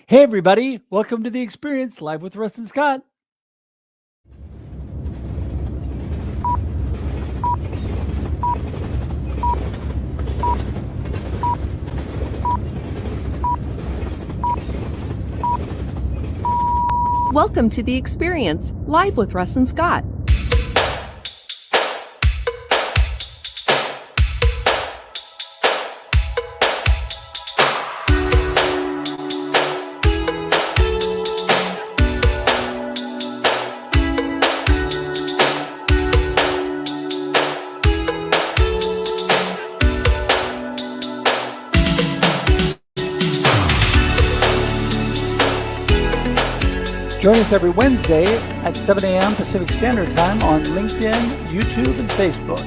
Hey, everybody. Welcome to The Experience, live with Russ and Scott. Welcome to The Experience, live with Russ and Scott. Join us every Wednesday at 7 a.m. Pacific Standard Time on LinkedIn, YouTube, and Facebook.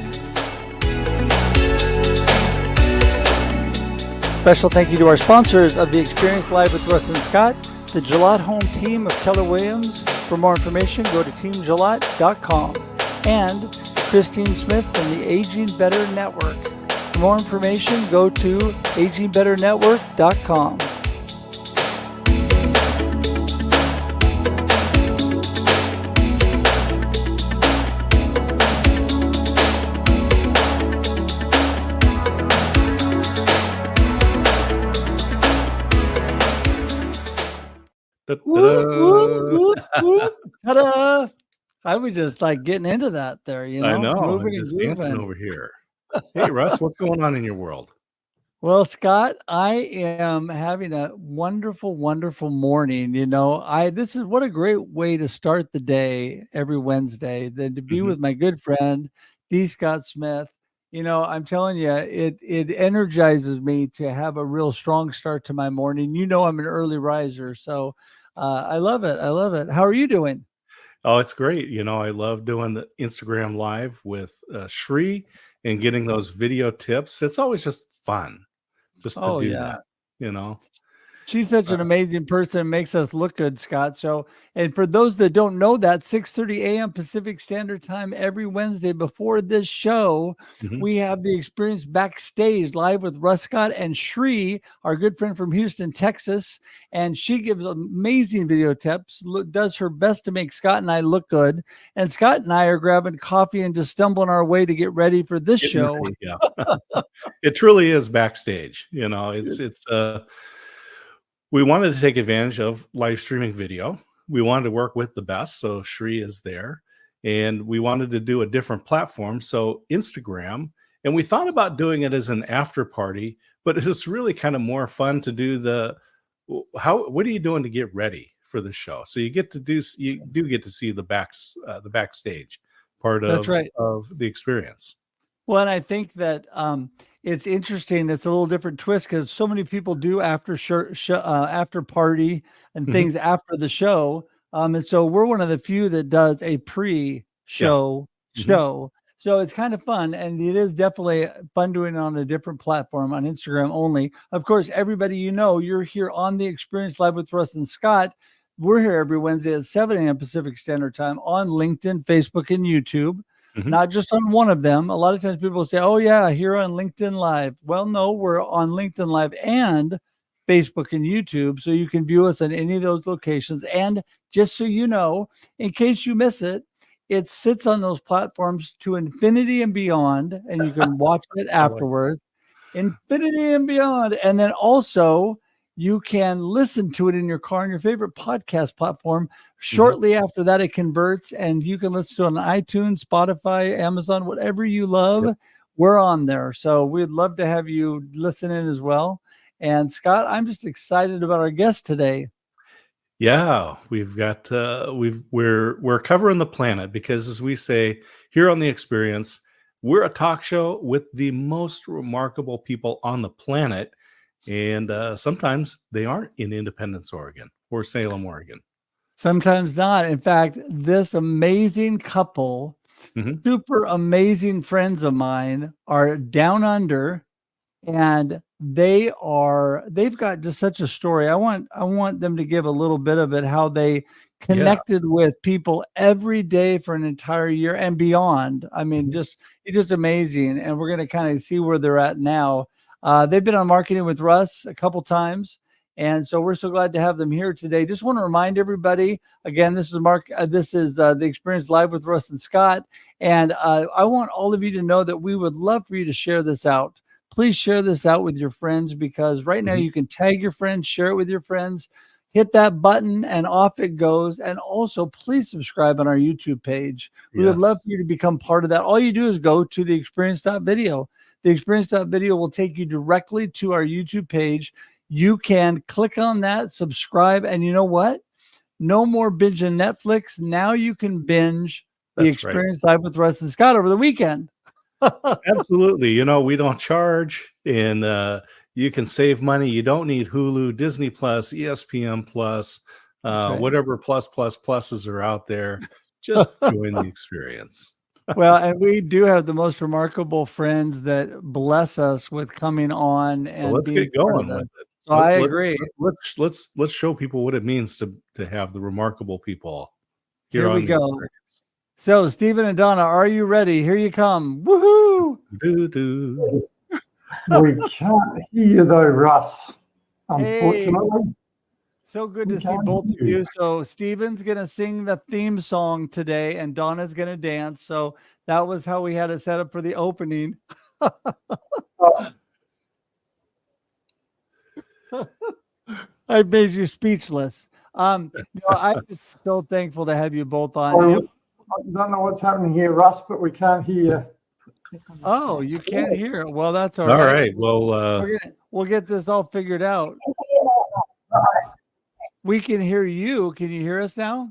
Special thank you to our sponsors of The Experience Live with Russ and Scott, the Gillette Home team of Keller Williams. For more information, go to teamgillette.com. And Christine Smith from the Aging Better Network. For more information, go to agingbetternetwork.com. Ta-da! I was just like getting into that there, I know. moving I'm and just dancing grooving. over here. Hey, Russ, what's going on in your world? Well, Scott, I am having a wonderful, wonderful morning. This is what a great way to start the day every Wednesday than to be with my good friend, D. Scott Smith. I'm telling you, it energizes me to have a real strong start to my morning. I'm an early riser, so I love it. I love it. How are you doing? Oh, it's great. I love doing the Instagram live with Shri and getting those video tips. It's always just fun just to do that. She's such an amazing person and makes us look good, Scott. So, and for those that don't know that, 6:30 a.m. Pacific Standard Time every Wednesday before this show, we have The Experience Backstage live with Russ Scott and Shri, our good friend from Houston, Texas. And she gives amazing video tips, does her best to make Scott and I look good. And Scott and I are grabbing coffee and just stumbling our way to get ready for this show. Yeah. It truly is backstage. We wanted to take advantage of live streaming video. We wanted to work with the best, so Shri is there. And we wanted to do a different platform, so Instagram. And we thought about doing it as an after party, but it's really kind of more fun to do what are you doing to get ready for the show? So you do get to see the backstage part of, That's right, of the experience. Well, and I think that it's interesting. It's a little different twist because so many people do after party and things after the show. And so we're one of the few that does a pre-show show. So it's kind of fun. And it is definitely fun doing it on a different platform on Instagram only. Of course, everybody, you're here on The Experience Live with Russ and Scott. We're here every Wednesday at 7 a.m. Pacific Standard Time on LinkedIn, Facebook, and YouTube. Not just on one of them. A lot of times people say, oh, yeah, here on LinkedIn Live. Well, no, we're on LinkedIn Live and Facebook and YouTube. So you can view us on any of those locations. And just so you know, in case you miss it, it sits on those platforms to infinity and beyond. And you can watch it afterwards. Infinity and beyond. And then also, you can listen to it in your car on your favorite podcast platform. Shortly after that, it converts and you can listen to it on iTunes, Spotify, Amazon, whatever you love. Yep. We're on there. So we'd love to have you listen in as well. And Scott, I'm just excited about our guest today. Yeah, we've got we're covering the planet because, as we say here on The Experience, we're a talk show with the most remarkable people on the planet. And sometimes they aren't in Independence, Oregon or Salem, Oregon. Sometimes not. In fact, this amazing couple, super amazing friends of mine are down under, and they've got just such a story. I want them to give a little bit of it, how they connected with people every day for an entire year and beyond. I mean, it's just amazing. And we're going to kind of see where they're at now. They've been on Marketing with Russ a couple times, And so we're so glad to have them here today. Just want to remind everybody, again, this is Mark. This is the Experience Live with Russ and Scott. And I want all of you to know that we would love for you to share this out. Please share this out with your friends, because right now you can tag your friends, share it with your friends, hit that button, and off it goes. And also, please subscribe on our YouTube page. We would love for you to become part of that. All you do is go to the experience.video. The experience.video will take you directly to our YouTube page. You can click on that, subscribe, and you know what? No more binging Netflix. Now you can binge the Experience Live with Russ and Scott over the weekend. Absolutely. You know, we don't charge, and you can save money. You don't need Hulu, Disney Plus, ESPN Plus, whatever pluses are out there. Just join the experience. Well, and we do have the most remarkable friends that bless us with coming on, and let's get going with it. So I agree. Let's show people what it means to have the remarkable people here we go. Experience. So, Stephen and Donna, are you ready? Here you come. Woohoo! We can't hear though, Russ, unfortunately. Hey, so good to see both of you. So, Stephen's going to sing the theme song today, and Donna's going to dance. So, that was how we had it set up for the opening. I made you speechless. I'm just so thankful to have you both on. I don't know what's happening here, Russ, but we can't hear. Oh, you can't hear. Well, that's all right. All right. Well, we'll get this all figured out. We can hear you. Can you hear us now?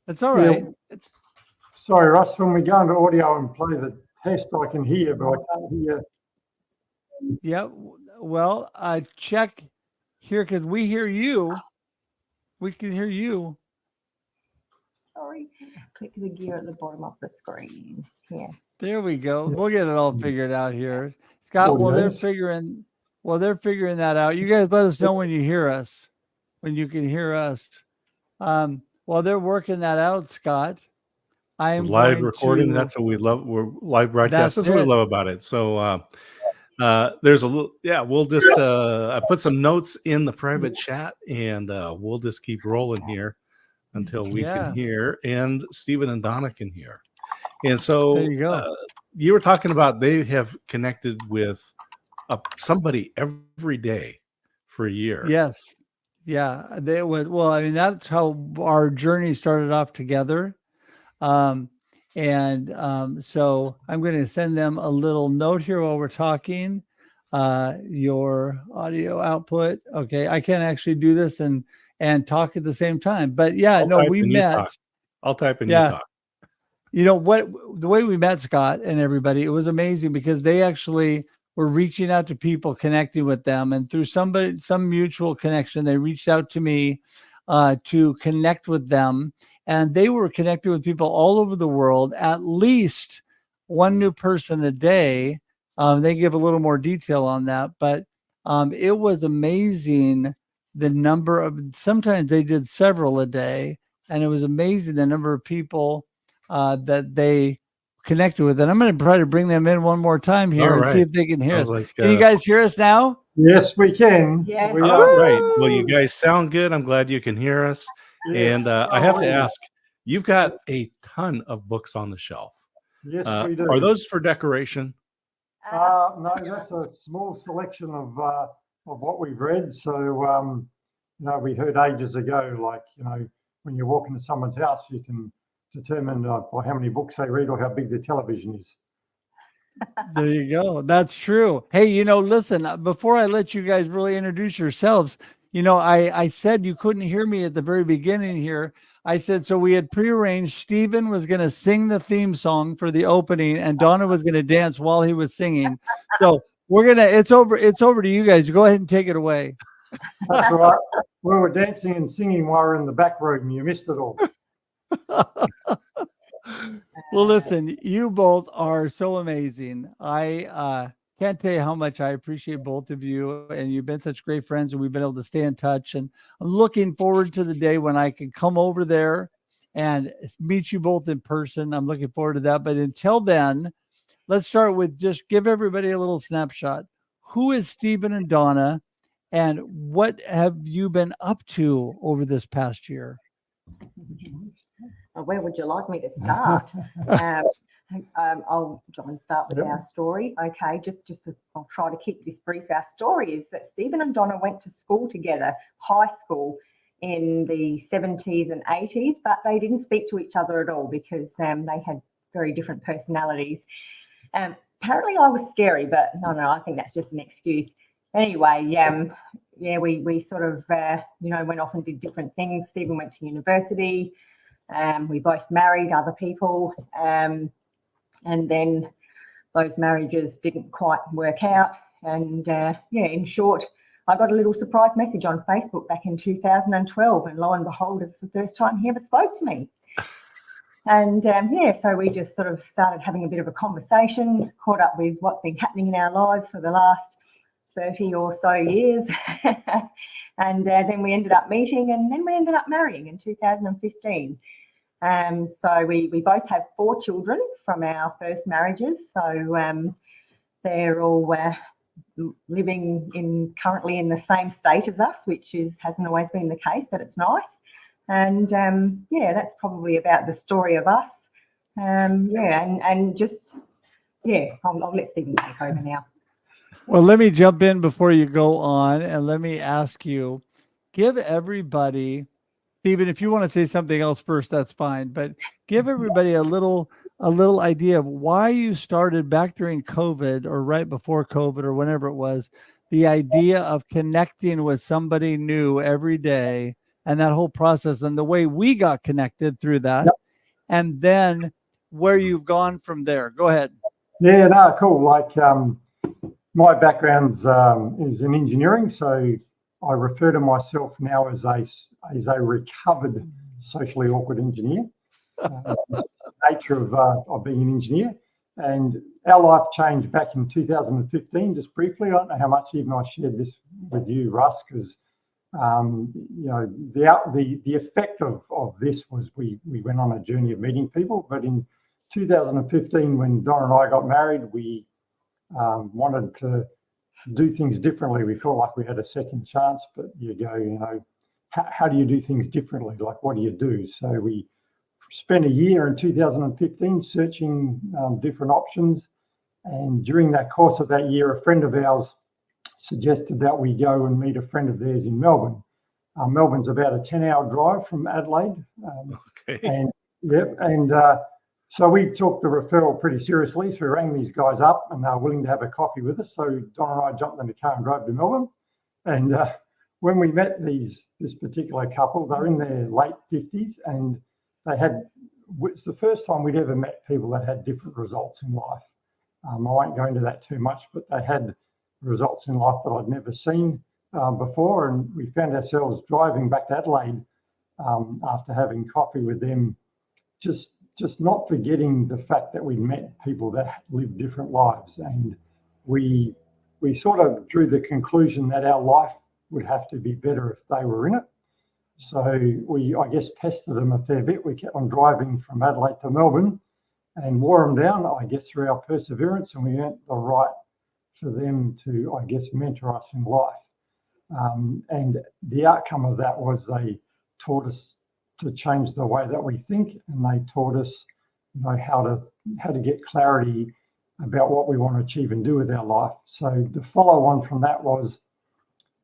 That's all right. Yeah. Sorry, Russ, when we go into audio and play the test, I can hear, but I can't hear. Yeah. Well, check here, because we hear you. We can hear you. Sorry, click the gear at the bottom of the screen. Yeah. There we go. We'll get it all figured out here. Scott, they're figuring that out. You guys let us know when you hear us, when you can hear us. While they're working that out, Scott, I am live recording. That's what we love. We're live broadcast. That's what we love about it. So there's a little, we'll just I put some notes in the private chat, and we'll just keep rolling here until we can hear, and Stephen and Donna can hear. And so there you go. You were talking about they have connected with somebody every day for a year. Yes. Yeah. They would. Well, I mean, that's how our journey started off together. So I'm going to send them a little note here while we're talking. Your audio output. Okay. I can't actually do this and talk at the same time, but we met. I'll type in. You talk. You know what, the way we met, Scott, and everybody, it was amazing, because they actually were reaching out to people, connecting with them, and through some mutual connection, they reached out to me to connect with them. And they were connected with people all over the world, at least one new person a day. They give a little more detail on that, but it was amazing the number of, sometimes they did several a day, and it was amazing the number of people that they connected with. And I'm going to try to bring them in one more time here and see if they can hear us. Can you guys hear us now? Yes, we can. Yeah. We are. Right. Well, you guys sound good. I'm glad you can hear us. Yes. And I have to ask, you've got a ton of books on the shelf. Yes, we do. Are those for decoration? No, that's a small selection of what we've read. So, we heard ages ago, when you walk into someone's house, you can determine by how many books they read or how big their television is. There you go. That's true. Hey, listen, before I let you guys really introduce yourselves, I said you couldn't hear me at the very beginning here. I said, so we had prearranged. Stephen was going to sing the theme song for the opening, and Donna was going to dance while he was singing. So it's over to you guys. Go ahead and take it away. That's right. We were dancing and singing while we were in the back room. You missed it all. Well, listen, you both are so amazing. I can't tell you how much I appreciate both of you, and you've been such great friends, and we've been able to stay in touch. And I'm looking forward to the day when I can come over there and meet you both in person. I'm looking forward to that. But until then, let's start with just give everybody a little snapshot. Who is Stephen and Donna, And what have you been up to over this past year? Where would you like me to start? I'll start with our story. Okay, I'll try to keep this brief. Our story is that Stephen and Donna went to school together, high school, in the 70s and 80s, but they didn't speak to each other at all because they had very different personalities. Apparently I was scary, but no, I think that's just an excuse. Anyway, we sort of, went off and did different things. Stephen went to university. We both married other people. And then those marriages didn't quite work out. And in short, I got a little surprise message on Facebook back in 2012. And lo and behold, it's the first time he ever spoke to me. And so we just sort of started having a bit of a conversation, caught up with what's been happening in our lives for the last 30 or so years. And then we ended up meeting, and then we ended up marrying in 2015. So we both have 4 children from our first marriages. So they're all living currently in the same state as us, which hasn't always been the case, but it's nice. And that's probably about the story of us. I'll let Stephen take over now. Well, let me jump in before you go on, and let me ask you, give everybody, Stephen, if you want to say something else first, that's fine, but give everybody a little idea of why you started back during COVID or right before COVID or whenever it was, the idea of connecting with somebody new every day and that whole process and the way we got connected through that. Yep. And then where you've gone from there. Go ahead. Yeah, no, cool. Like, my background is in engineering, so I refer to myself now as a recovered socially awkward engineer. The nature of being an engineer, and our life changed back in 2015. Just briefly, I don't know how much even I shared this with you, Russ, because the effect of this was we went on a journey of meeting people. But in 2015, when Donna and I got married, we wanted to do things differently. We felt like we had a second chance, but how do you do things differently? Like, what do you do? So we spent a year in 2015 searching different options. And during that course of that year, a friend of ours suggested that we go and meet a friend of theirs in Melbourne. Melbourne's about a 10-hour drive from Adelaide. Okay. So we took the referral pretty seriously. So we rang these guys up, and they were willing to have a coffee with us. So Don and I jumped in the car and drove to Melbourne. And when we met this particular couple, they're in their late 50s, and it's the first time we'd ever met people that had different results in life. I won't go into that too much, but they had results in life that I'd never seen before. And we found ourselves driving back to Adelaide after having coffee with them, just not forgetting the fact that we met people that lived different lives. And we sort of drew the conclusion that our life would have to be better if they were in it. So we, I guess, pestered them a fair bit. We kept on driving from Adelaide to Melbourne and wore them down, I guess, through our perseverance. And we earned the right for them to, I guess, mentor us in life. And the outcome of that was they taught us to change the way that we think, and they taught us, how to get clarity about what we want to achieve and do with our life. So the follow on from that was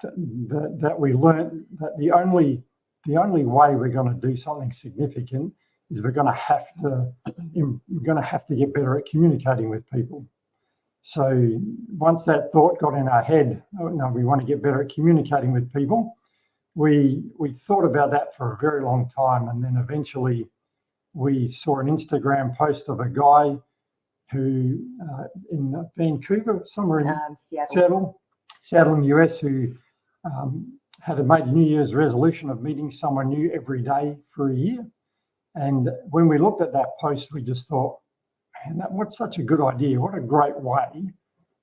that we learned that the only way we're going to do something significant is we're going to have to get better at communicating with people. So once that thought got in our head, we want to get better at communicating with people. We thought about that for a very long time, and then eventually we saw an Instagram post of a guy who in Vancouver, somewhere in Seattle in the US, who had made a New Year's resolution of meeting someone new every day for a year. And when we looked at that post, we just thought, man, what's such a good idea. What a great way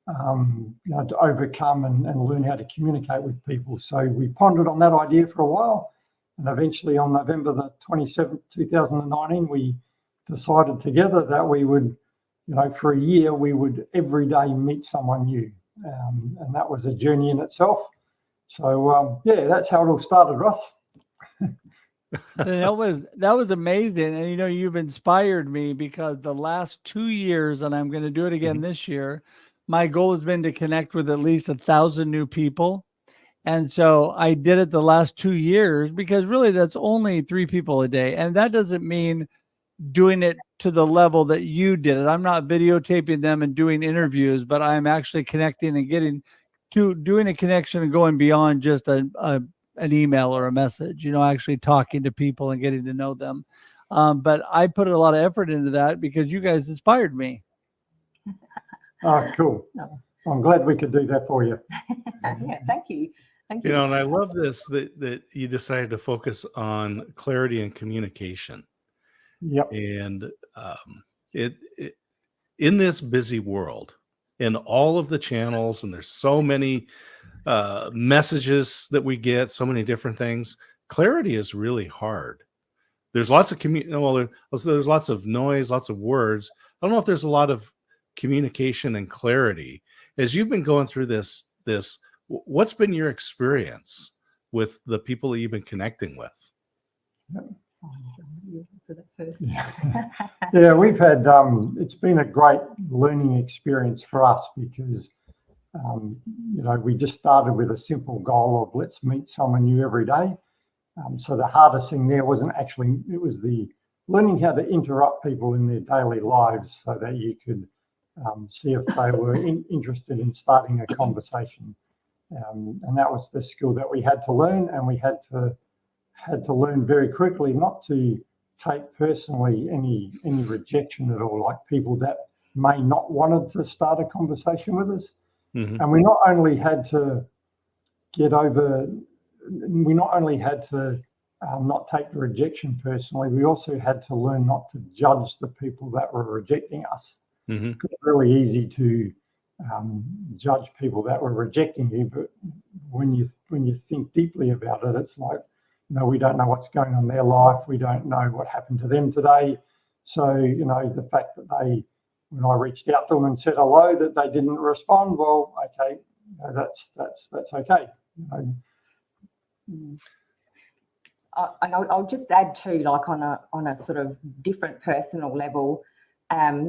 to overcome and learn how to communicate with people. So we pondered on that idea for a while. And eventually on November the 27th, 2019, we decided together that we would, for a year, we would every day meet someone new. And that was a journey in itself. So yeah, that's how it all started, Russ. And that was amazing. And you've inspired me, because the last 2 years, and I'm going to do it again this year, my goal has been to connect with at least 1,000 new people. And so I did it the last 2 years, because really that's only 3 people a day. And that doesn't mean doing it to the level that you did it. I'm not videotaping them and doing interviews, but I'm actually connecting and getting to doing a connection and going beyond just an email or a message, actually talking to people and getting to know them. But I put a lot of effort into that because you guys inspired me. Oh, cool. I'm glad we could do that for you. Yeah, thank you. Thank you. And I love this that you decided to focus on clarity and communication. Yep. And it in this busy world, in all of the channels, and there's so many messages that we get, so many different things, clarity is really hard. There's lots of there's lots of noise, lots of words. I don't know if there's a lot of communication and clarity. As you've been going through this, what's been your experience with the people that you've been connecting with? Yeah, we've had, it's been a great learning experience for us, because, we just started with a simple goal of let's meet someone new every day. So the hardest thing there wasn't actually, it was the learning how to interrupt people in their daily lives so that you could see if they were interested in starting a conversation. And that was the skill that we had to learn, and we had to learn very quickly not to take personally any rejection at all, like people that may not wanted to start a conversation with us. Mm-hmm. And we not only had to not take the rejection personally, we also had to learn not to judge the people that were rejecting us. Mm-hmm. It's really easy to judge people that were rejecting you, but when you think deeply about it, it's like, we don't know what's going on in their life. We don't know what happened to them today. So, the fact that when I reached out to them and said hello, that they didn't respond, well, okay, that's okay. I'll just add too, like on a sort of different personal level,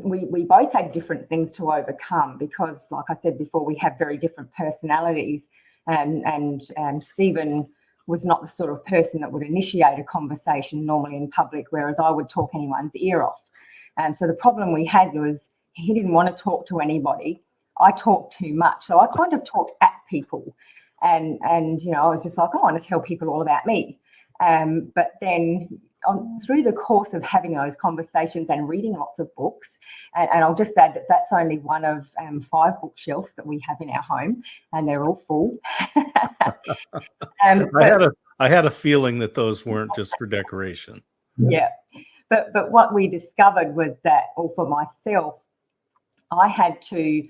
we both had different things to overcome, because, like I said before, we have very different personalities, and Stephen was not the sort of person that would initiate a conversation normally in public, whereas I would talk anyone's ear off. So the problem we had was he didn't want to talk to anybody. I talked too much. So I kind of talked at people, and I was just like, I want to tell people all about me. But then through the course of having those conversations and reading lots of books, and I'll just add that that's only one of 5 bookshelves that we have in our home, and they're all full. I had a feeling that those weren't just for decoration. Yeah, but what we discovered was that, or for myself, I had to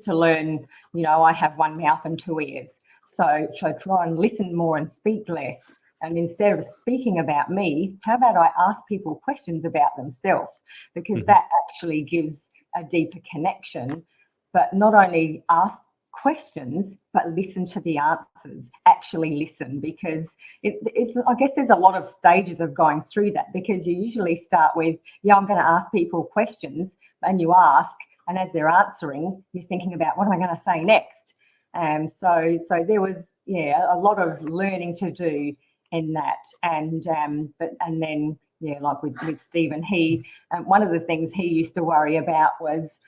learn, I have one mouth and 2 ears. So should I try and listen more and speak less? And instead of speaking about me, how about I ask people questions about themselves? Because that actually gives a deeper connection. But not only ask questions, but listen to the answers. Actually listen, because I guess there's a lot of stages of going through that, because you usually start with, I'm going to ask people questions, and you ask, and as they're answering, you're thinking about, what am I going to say next? So there was, a lot of learning to do in that, and then like with Stephen, he one of the things he used to worry about was,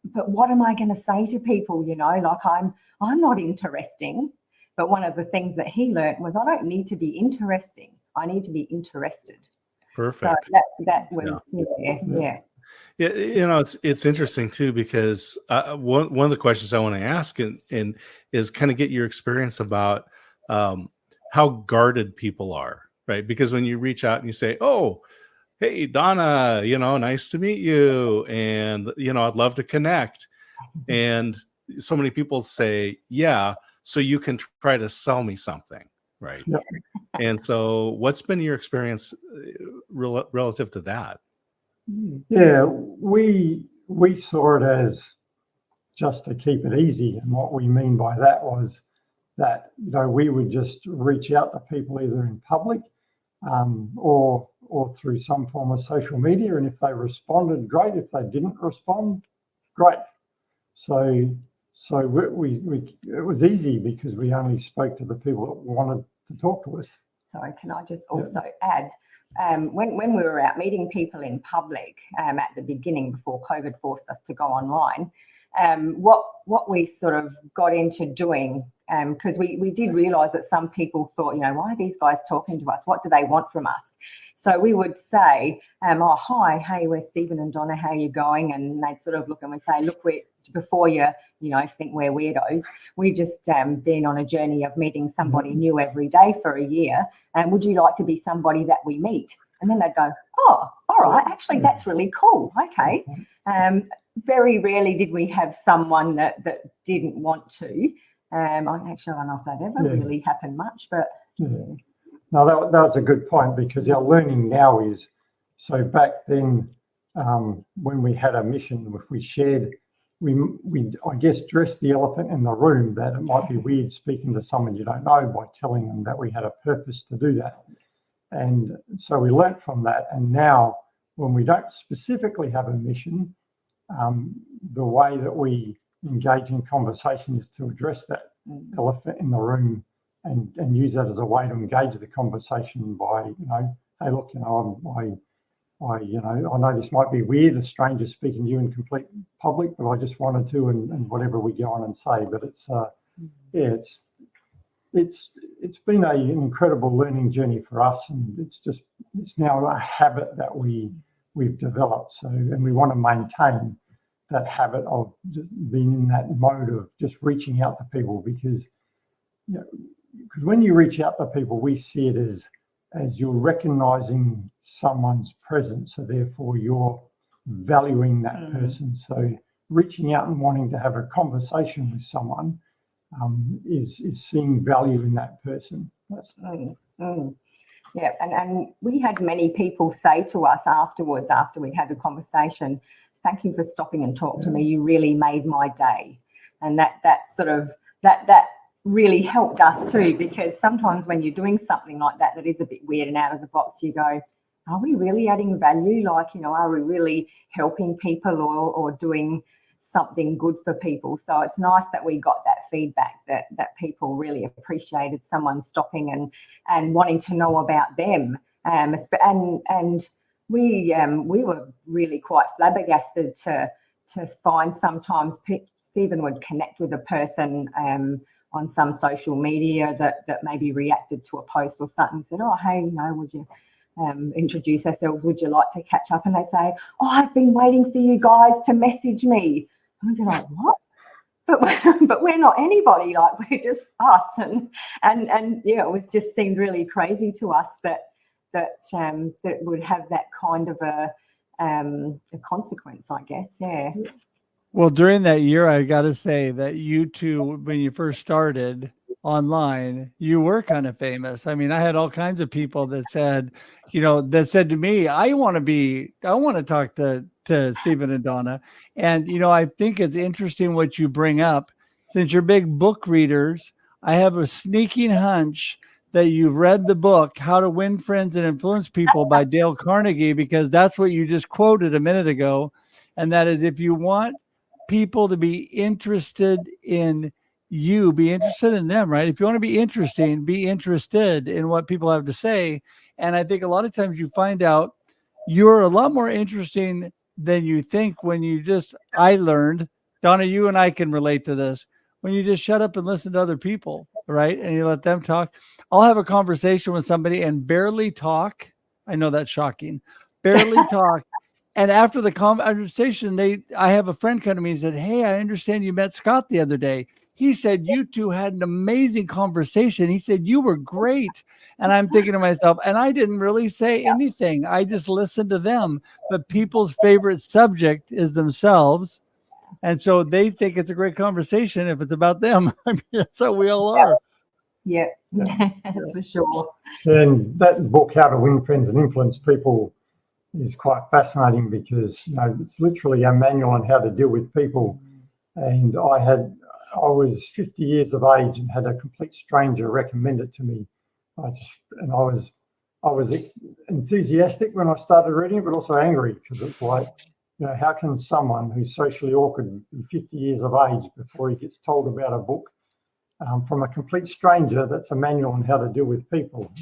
but what am I going to say to people? Like I'm not interesting. But one of the things that he learned was, I don't need to be interesting. I need to be interested. Perfect. So that was yeah. Yeah, it's interesting too, because one of the questions I want to ask and is kind of get your experience about how guarded people are, right? Because when you reach out and you say, "Oh, hey, Donna, nice to meet you, and I'd love to connect," and so many people say, "Yeah, so you can try to sell me something," right? Yep. And so, what's been your experience relative to that? Yeah, we saw it as just to keep it easy, and what we mean by that was, that, we would just reach out to people either in public or through some form of social media. And if they responded, great. If they didn't respond, great. So it was easy because we only spoke to the people that wanted to talk to us. Sorry, can I just also add, when we were out meeting people in public at the beginning before COVID forced us to go online, what we sort of got into doing, because we did realise that some people thought, why are these guys talking to us? What do they want from us? So we would say, hi, hey, we're Stephen and Donna, how are you going? And they'd sort of look and we'd say, look, before you think we're weirdos, we just been on a journey of meeting somebody new every day for a year. And would you like to be somebody that we meet? And then they'd go, oh, all right, actually, that's really cool. Okay. Very rarely did we have someone that didn't want to. I don't know if that ever really happened much, but... Yeah. No, that was a good point, because our learning now is, so back then when we had a mission, if we shared, we I guess dressed the elephant in the room that it might be weird speaking to someone you don't know by telling them that we had a purpose to do that. And so we learnt from that. And now when we don't specifically have a mission, the way that we engage in conversation is to address that elephant in the room and use that as a way to engage the conversation by, hey, look, I know this might be weird, a stranger speaking to you in complete public, but I just wanted to, and whatever we go on and say. But it's been an incredible learning journey for us, and it's now a habit that we've developed. So, and we want to maintain that habit of just being in that mode of just reaching out to people, because when you reach out to people, we see it as you're recognizing someone's presence, so therefore you're valuing that person. So reaching out and wanting to have a conversation with someone is seeing value in that person. Yeah, and we had many people say to us afterwards, after we had the conversation, thank you for stopping and talking to me. You really made my day. And that really helped us too, because sometimes when you're doing something like that is a bit weird and out of the box, you go, are we really adding value? Like, are we really helping people or doing something good for people? So it's nice that we got that feedback that people really appreciated someone stopping and wanting to know about them. And we were really quite flabbergasted to find sometimes Stephen would connect with a person on some social media that maybe reacted to a post or something, said, oh, hey, would you introduce ourselves? Would you like to catch up? And they say, oh, I've been waiting for you guys to message me. And we'd be like, what? But we're not anybody, like we're just us. And it was just seemed really crazy to us that would have that kind of a consequence, I guess. Yeah. Well, during that year, I got to say that you two, when you first started online, you were kind of famous. I mean, I had all kinds of people that said, that said to me, I want to talk to Stephen and Donna. And, I think it's interesting what you bring up. Since you're big book readers, I have a sneaking hunch that you've read the book, How to Win Friends and Influence People by Dale Carnegie, because that's what you just quoted a minute ago. And that is, if you want people to be interested in you, be interested in them, right? If you want to be interesting, be interested in what people have to say. And I think a lot of times you find out you're a lot more interesting than you think when you I learned, Donna, you and I can relate to this, when you just shut up and listen to other people, right? And you let them talk. I'll have a conversation with somebody and barely talk. I know that's shocking. Barely talk. And after the conversation, I have a friend come to me and said, hey, I understand you met Scott the other day. He said, you two had an amazing conversation. He said, you were great. And I'm thinking to myself, and I didn't really say anything. I just listened to them. But people's favorite subject is themselves. And so they think it's a great conversation if it's about them. I mean, that's how we all are. Yeah, that's for sure. And that book, How to Win Friends and Influence People, is quite fascinating because it's literally a manual on how to deal with people. And I had I was 50 years of age and had a complete stranger recommend it to me. I was enthusiastic when I started reading it, but also angry because it's like, how can someone who's socially awkward be 50 years of age before he gets told about a book from a complete stranger that's a manual on how to deal with people?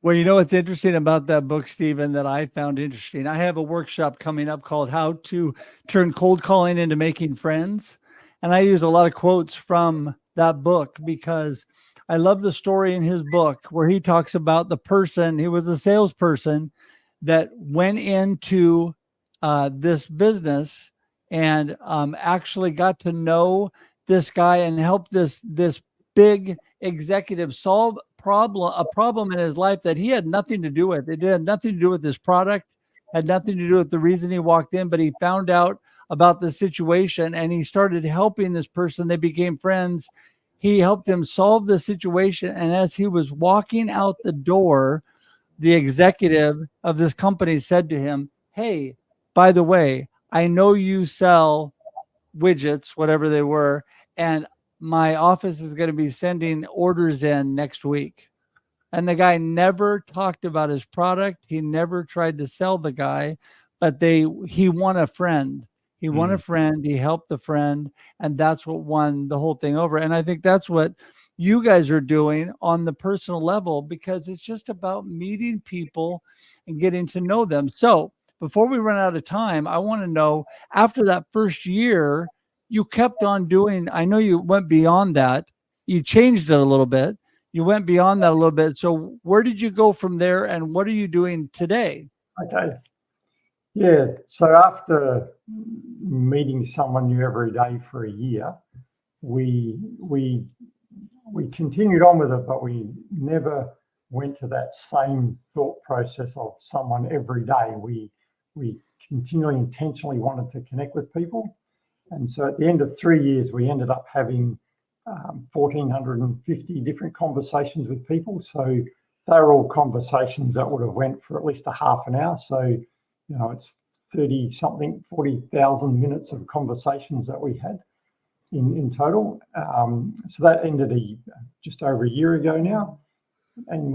Well, what's interesting about that book, Stephen, that I found interesting? I have a workshop coming up called How to Turn Cold Calling into Making Friends. And I use a lot of quotes from that book because I love the story in his book where he talks about the person, he was a salesperson that went into this business and actually got to know this guy and helped this big executive solve a problem in his life that he had nothing to do with. It had nothing to do with his product, had nothing to do with the reason he walked in, but he found out about the situation and he started helping this person. They became friends. He helped him solve the situation. And as he was walking out the door, the executive of this company said to him, "Hey, by the way, I know you sell widgets, whatever they were, and my office is going to be sending orders in next week." And the guy never talked about his product. He never tried to sell the guy, but he won a friend. He won a friend. He helped the friend. And that's what won the whole thing over. And I think that's what you guys are doing on the personal level, because it's just about meeting people and getting to know them. So before we run out of time, I want to know, after that first year, you kept on doing, I know you went beyond that. You changed it a little bit. You went beyond that a little bit. So where did you go from there and what are you doing today? Okay. Yeah. So after meeting someone new every day for a year, we continued on with it, but we never went to that same thought process of someone every day. We continually intentionally wanted to connect with people. And so at the end of 3 years, we ended up having 1,450 different conversations with people. So they were all conversations that would have went for at least a half an hour. So, it's 40,000 minutes of conversations that we had in total. So that ended just over a year ago now. And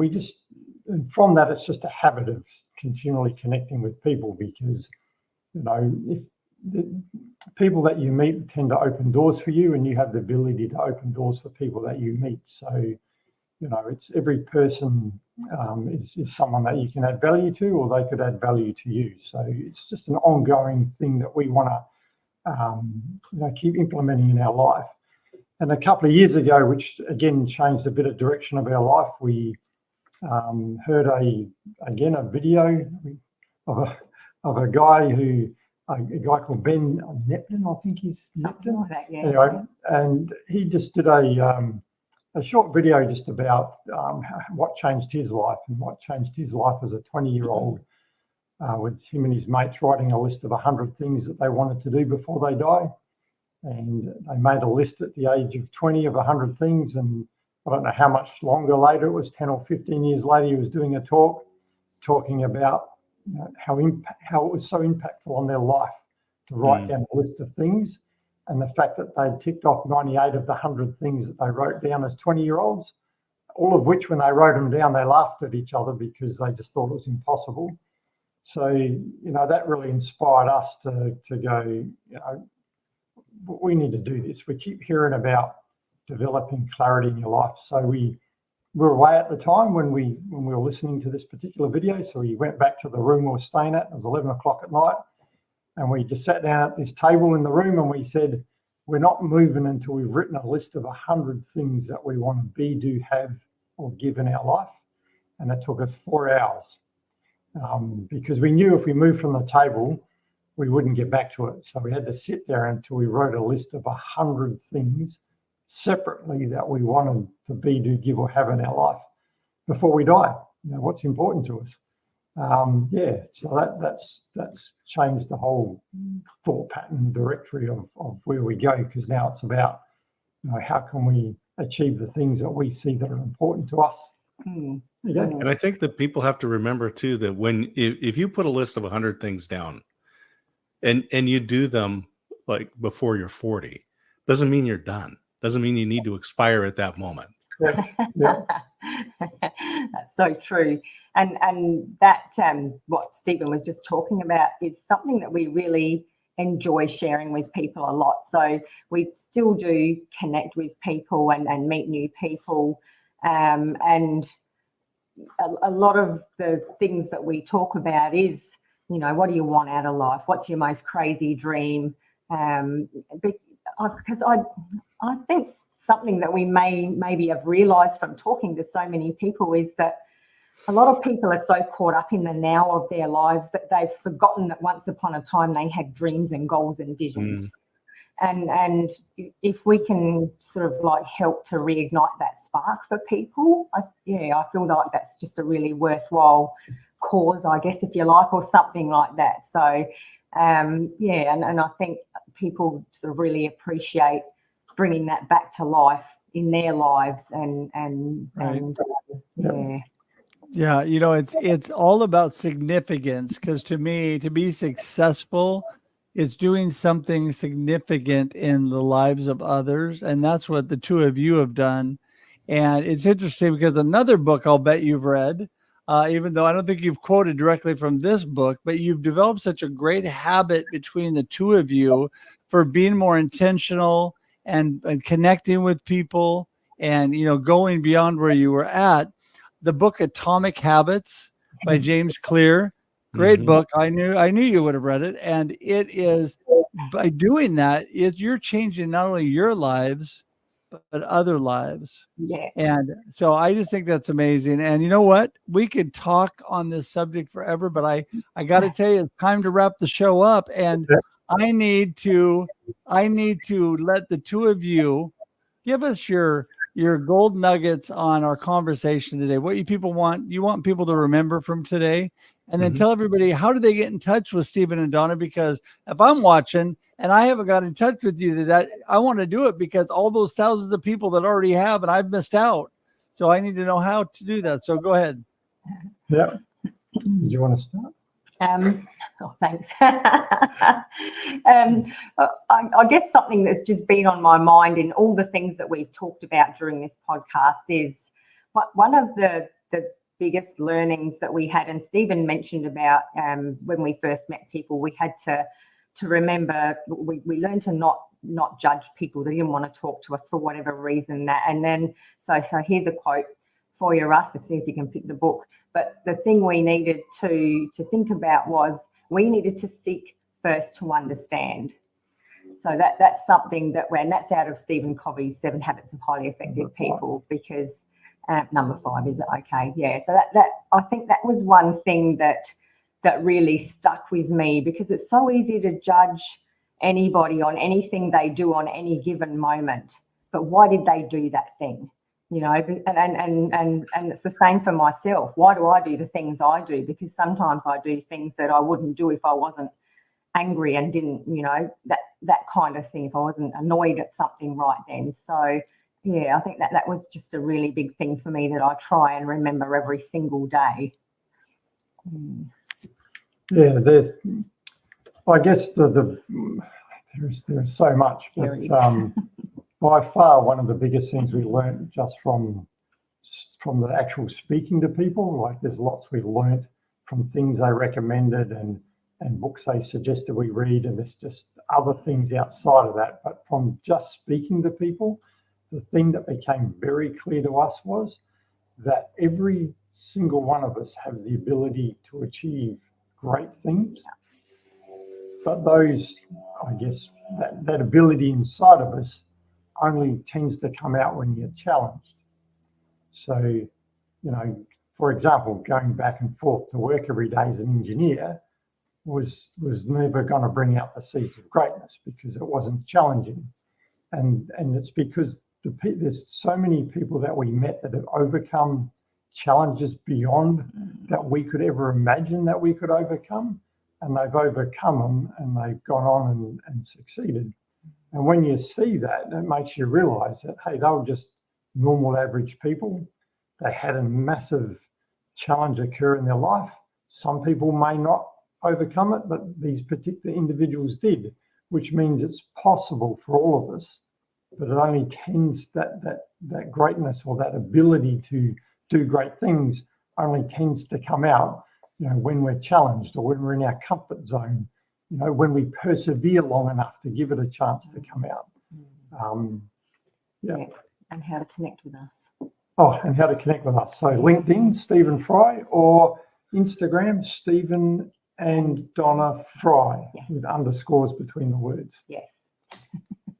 from that, it's just a habit of continually connecting with people because, if the people that you meet tend to open doors for you and you have the ability to open doors for people that you meet. So, it's every person is someone that you can add value to, or they could add value to you. So it's just an ongoing thing that we want to keep implementing in our life. And a couple of years ago, which again changed a bit of direction of our life, we heard a video of a guy called Ben Neptune, I think he's Something like that, yeah. Anyway, and he just did a short video just about what changed his life and what changed his life as a 20-year-old, with him and his mates writing a list of 100 things that they wanted to do before they die. And they made a list at the age of 20 of 100 things. And I don't know how much longer later, it was 10 or 15 years later, he was doing a talk talking about how it was so impactful on their life to write down a list of things. And the fact that they'd ticked off 98 of the 100 things that they wrote down as 20-year-olds, all of which, when they wrote them down, they laughed at each other because they just thought it was impossible. So, that really inspired us to go, we need to do this. We keep hearing about developing clarity in your life. So we were away at the time when we were listening to this particular video. So we went back to the room we were staying at. It was 11 o'clock at night. And we just sat down at this table in the room and we said, we're not moving until we've written a list of 100 things that we want to be, do, have, or give in our life. And it took us 4 hours because we knew if we moved from the table, we wouldn't get back to it. So we had to sit there until we wrote a list of 100 things separately that we wanted to be, do, give, or have in our life before we die. What's important to us. So that's changed the whole thought pattern directory of where we go, because now it's about how can we achieve the things that we see that are important to us. And I think that people have to remember too that if you put a list of 100 things down and you do them like before you're 40. Doesn't mean you're done. Doesn't mean you need to expire at that moment. Yeah. That's so true. And that what Stephen was just talking about is something that we really enjoy sharing with people a lot. So we still do connect with people and meet new people. And a lot of the things that we talk about is, you know, what do you want out of life? What's your most crazy dream? Because I think something that we maybe have realised from talking to so many people is that a lot of people are so caught up in the now of their lives that they've forgotten that once upon a time they had dreams and goals and visions. And if we can sort of like help to reignite that spark for people, I feel like that's just a really worthwhile cause, I guess, if you like, or something like that. So, and I think people sort of really appreciate bringing that back to life in their lives Yeah, you know, it's all about significance, because to me, to be successful, it's doing something significant in the lives of others, and that's what the two of you have done. And it's interesting because another book I'll bet you've read, even though I don't think you've quoted directly from this book, but you've developed such a great habit between the two of you for being more intentional and connecting with people and, you know, going beyond where you were at. The book Atomic Habits by James Clear, great book. I knew you would have read it. And it is, by doing that, you're changing not only your lives, but other lives. Yeah. And so I just think that's amazing. And you know what? We could talk on this subject forever, but I got to tell you, it's time to wrap the show up. And I need to let the two of you give us your gold nuggets on our conversation today. What you want people to remember from today, and then tell everybody, how do they get in touch with Stephen and Donna? Because if I'm watching and I haven't got in touch with you today, I want to do it because all those thousands of people that already have, and I've missed out. So I need to know how to do that. So go ahead. Yeah. Did you want to start? Thanks. I guess something that's just been on my mind in all the things that we've talked about during this podcast is one of the biggest learnings that we had, and Stephen mentioned about when we first met people, we had to remember, we learned to not judge people that didn't want to talk to us for whatever reason. And then so here's a quote for you, Russ, to see if you can pick the book. But the thing we needed to think about was we needed to seek first to understand. So that's something and that's out of Stephen Covey's 7 Habits of Highly Effective People, because number 5, is it? Okay. Yeah. So that I think that was one thing that really stuck with me, because it's so easy to judge anybody on anything they do on any given moment. But why did they do that thing? You know, and it's the same for myself. Why do I do the things I do? Because sometimes I do things that I wouldn't do if I wasn't angry and didn't, you know, that kind of thing, if I wasn't annoyed at something right then. So, yeah, I think that was just a really big thing for me that I try and remember every single day. Yeah, I guess there's so much, but by far one of the biggest things we learned just from the actual speaking to people, like there's lots we learned from things they recommended and books they suggested we read, and there's just other things outside of that. But from just speaking to people, the thing that became very clear to us was that every single one of us have the ability to achieve great things. But those, I guess, that ability inside of us only tends to come out when you're challenged. So, you know, for example, going back and forth to work every day as an engineer was never going to bring out the seeds of greatness, because it wasn't challenging. And it's because there's so many people that we met that have overcome challenges beyond that we could ever imagine that we could overcome, and they've overcome them and they've gone on and succeeded. And when you see that, it makes you realize that, hey, they were just normal average people. They had a massive challenge occur in their life. Some people may not overcome it, but these particular individuals did. which means it's possible for all of us, but it only tends that greatness or that ability to do great things only tends to come out, when we're challenged or when we're in our comfort zone, when we persevere long enough to give it a chance to come out. Yeah. And how to connect with us. Oh, and how to connect with us. So LinkedIn, Stephen Fry, or Instagram, Stephen and Donna Fry, with underscores between the words. Yes.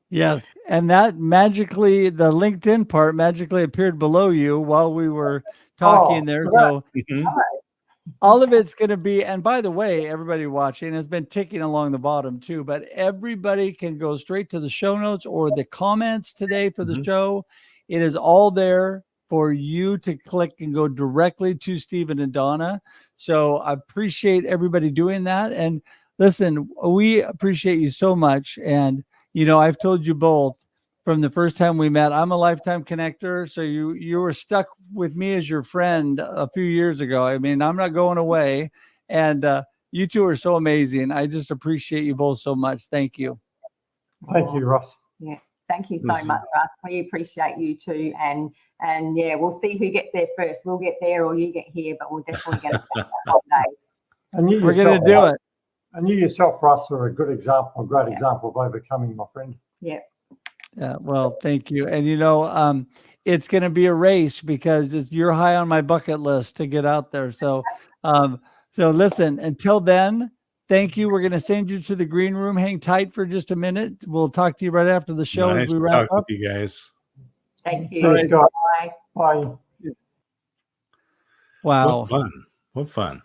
Yes. And that magically, the LinkedIn part magically appeared below you while we were talking there. So all of it's going to be, and by the way, everybody watching, it's been ticking along the bottom too, but everybody can go straight to the show notes or the comments today for the show. It is all there for you to click and go directly to Stephen and Donna. So I appreciate everybody doing that. And listen, we appreciate you so much. And, I've told you both from the first time we met, I'm a lifetime connector. So you were stuck with me as your friend a few years ago. I mean, I'm not going away. And you two are so amazing. I just appreciate you both so much. Thank you. Thank you, Russ. Yeah. Thank you so much, Russ. We appreciate you too. And yeah, we'll see who gets there first. We'll get there or you get here, but we'll definitely get it that day. And we're going to do it. And you yourself, Russ, are a good example, a great example of overcoming, my friend. Yeah. Yeah. Well, thank you. And, it's going to be a race because you're high on my bucket list to get out there. So, so listen, until then, thank you. We're going to send you to the green room. Hang tight for just a minute. We'll talk to you right after the show Nice as we wrap up. To you guys. Thank you. Thanks, Scott. Bye. Bye. Wow. What fun.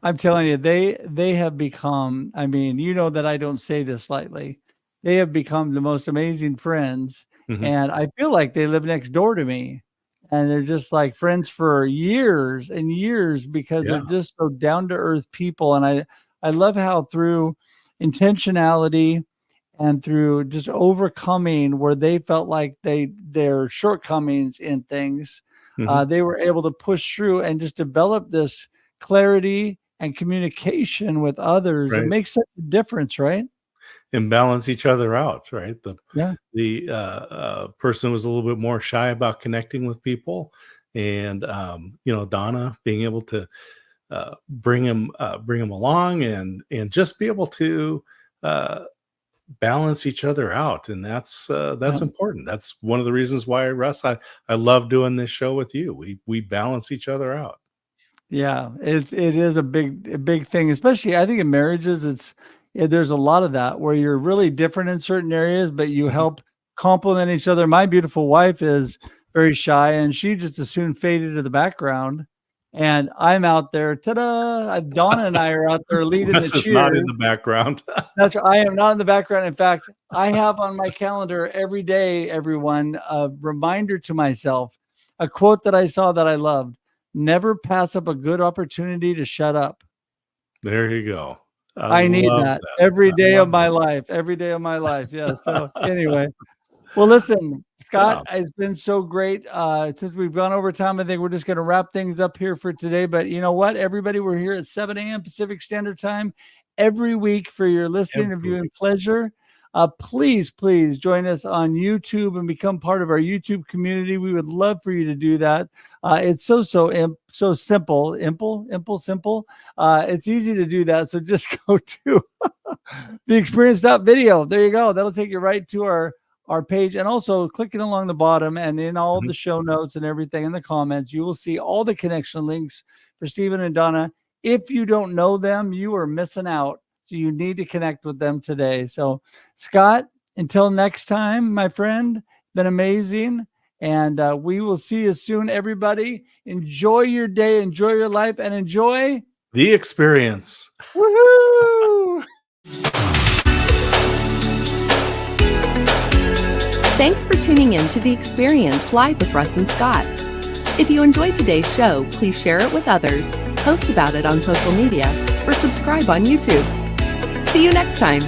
I'm telling you, they have become, I mean, that I don't say this lightly. They have become the most amazing friends. And I feel like they live next door to me. And they're just like friends for years and years because they're just so down to earth people. And I love how through intentionality and through just overcoming where they felt like their shortcomings in things, they were able to push through and just develop this clarity and communication with others. It makes such a difference, right? And balance each other out, right? The person was a little bit more shy about connecting with people, and Donna being able to bring him along and just be able to balance each other out, and that's important. That's one of the reasons why, Russ, I love doing this show with you. We balance each other out. Yeah, it is a big thing, especially I think in marriages. There's a lot of that where you're really different in certain areas, but you help complement each other. My beautiful wife is very shy, and she just as soon faded to the background. And I'm out there. Ta-da! Donna and I are out there leading the cheers. Not in the background. That's right. I am not in the background. In fact, I have on my calendar every day, everyone, a reminder to myself, a quote that I saw that I loved: never pass up a good opportunity to shut up. There you go. I need that every day of my life. Every day of my life. Yeah. So anyway, well, listen, Scott, it's been so great. Since we've gone over time, I think we're just going to wrap things up here for today. But you know what, everybody, we're here at 7 a.m. Pacific Standard Time every week for your listening and viewing pleasure. Please join us on YouTube and become part of our YouTube community. We would love for you to do that. It's so simple. It's easy to do that. So just go to the experience.video. There you go. That'll take you right to our page. And also clicking along the bottom and in all the show notes and everything in the comments, you will see all the connection links for Stephen and Donna. If you don't know them, you are missing out. So you need to connect with them today. So Scott, until next time, my friend, been amazing. And we will see you soon, everybody. Enjoy your day, enjoy your life, and enjoy the experience. Woohoo! Thanks for tuning in to The Experience live with Russ and Scott. If you enjoyed today's show, please share it with others, post about it on social media, or subscribe on YouTube. See you next time.